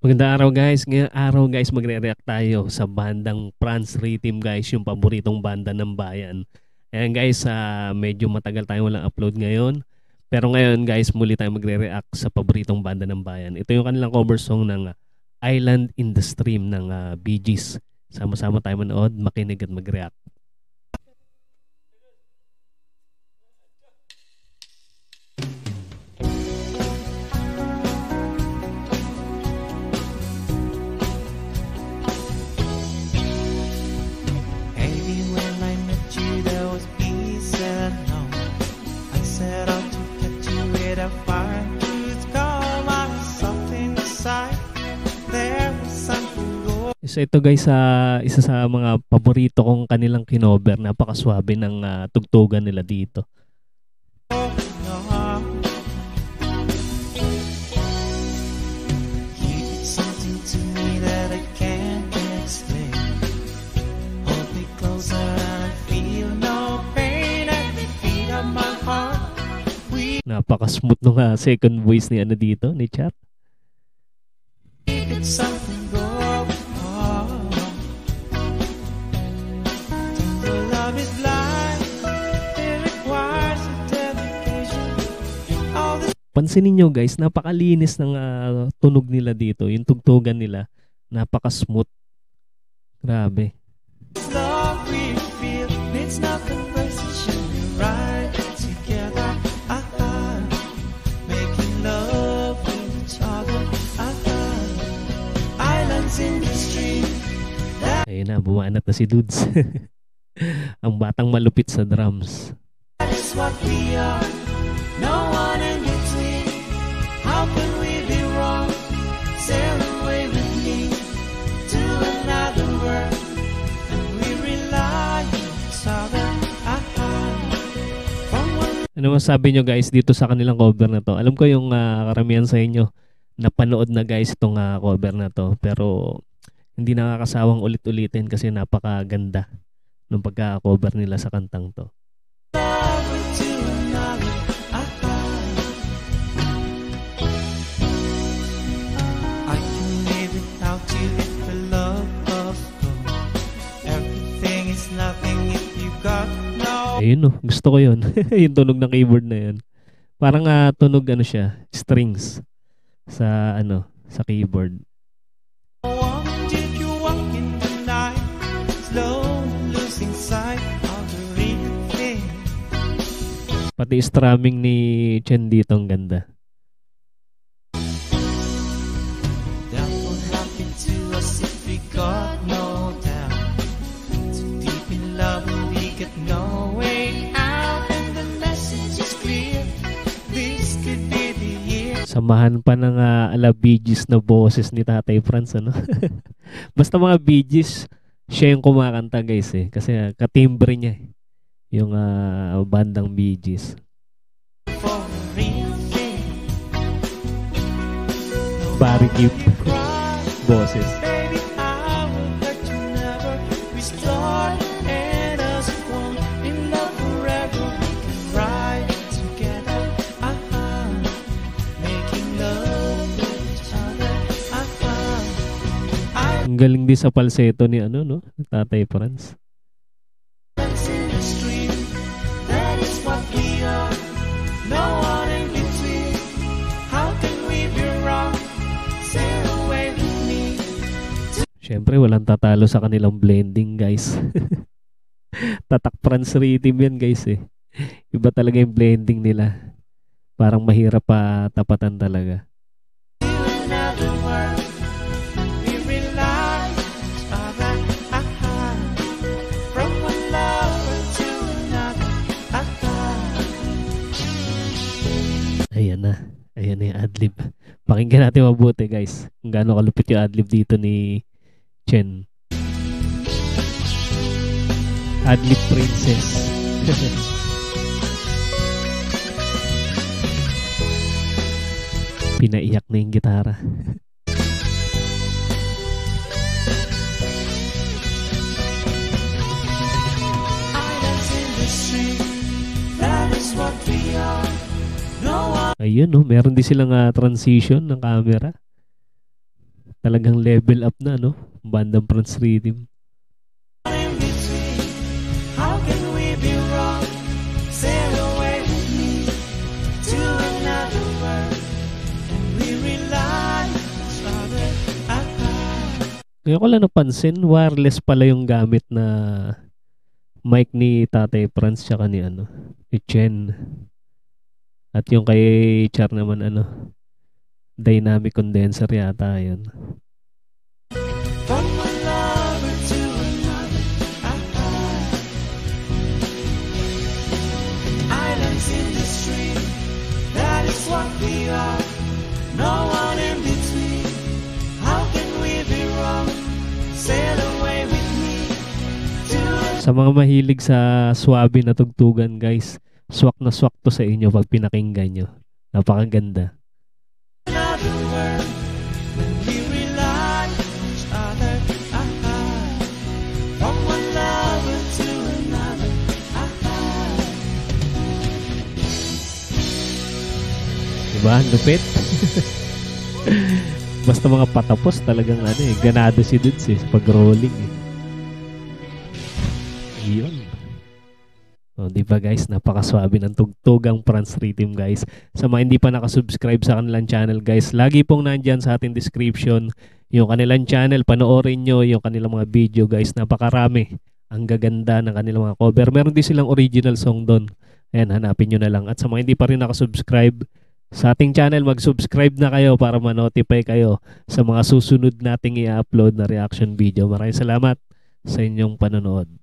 Magandang araw guys. Ngayong araw guys magre-react tayo sa bandang Franz Rhythm guys, yung paboritong banda ng bayan. Ayan guys, medyo matagal tayong walang upload ngayon. Pero ngayon guys, muli tayo magre-react sa paboritong banda ng bayan. Ito yung kanilang cover song ng Island in the Stream ng Bee Gees. Sama-sama tayo manood, makinig at mag-react. So ito guys, isa sa mga paborito kong kanilang kinover. Napakaswabe ng tugtugan nila dito. Napaka-smooth nung second voice ni ano dito, ni Chat. Pansinin nyo guys, napakalinis ng tunog nila dito. Yung tugtugan nila, napaka-smooth. Grabe. Ayun na, bumanat na si Dudes. Ang batang malupit sa drums. That is what we are. No one in between. How can we be wrong? Sail away with me to another world. And we rely on each other. Ano masabi nyo guys dito sa kanilang cover na to? Alam ko yung karamihan sa inyo napanood na guys itong cover na to. Pero hindi nakakasawang ulit-ulitin kasi napakaganda ng pagka-cover nila sa kantang to. Ayun gusto ko yun. Yung tunog ng keyboard na yun. Parang tunog ano siya, strings sa sa keyboard. Pati strumming ni Chen dito ang ganda. Samahan pa ng ala Bee Gees na boses ni Tatay Franz, ano? Basta mga Bee Gees, siya yung kumakanta guys eh. Kasi katimbre niya eh. Yung bandang Bee Gees. Barry Gibb boses. Ang galing din sa falsetto ni Tatay Franz. Siyempre walang tatalo sa kanilang blending guys. Tatak Franz Rhythm yan guys eh. Iba talaga yung blending nila. Parang mahirap pa tapatan talaga. Ayan na. Ayan na yung adlib. Pakinggan natin mabuti guys. Kung gaano kalupit yung adlib dito ni Chen. Adlib Princess. Pinaiyak na yung gitara. Ayun, no? Meron din silang transition ng camera. Talagang level up na, no? Bandang France Rhythm. In between, how can we be wrong? Sail away with me to another world. We rely on each other. Ngayon ko lang napansin, wireless pala yung gamit na mic ni Tatay Franz tsaka ni ni Chen. At yung kay Char naman dynamic condenser yata yun. From one lover to another. Islands in the stream, that is what we are. No one in between. How can we be wrong? Sail away with me to Sa mga mahilig sa swabe na tugtugan, guys, swak na swak to sa inyo pag pinakinggan nyo. Napakaganda. another world. We rely on each other. From one lover to another. Diba? Lupit. Basta mga patapos talagang ganado si Dudes pag rolling Yun. O, diba guys, napakaswabe ng tugtugang France Rhythm guys. Sa mga hindi pa nakasubscribe sa kanilang channel guys, lagi pong nandyan sa ating description yung kanilang channel, panoorin nyo yung kanilang mga video guys, napakarami. Ang gaganda ng kanilang mga cover. Meron din silang original song doon. Ayan, hanapin nyo na lang. At sa mga hindi pa rin nakasubscribe sa ating channel, mag-subscribe na kayo para ma-notify kayo sa mga susunod nating i-upload na reaction video. Maraming salamat sa inyong panonood.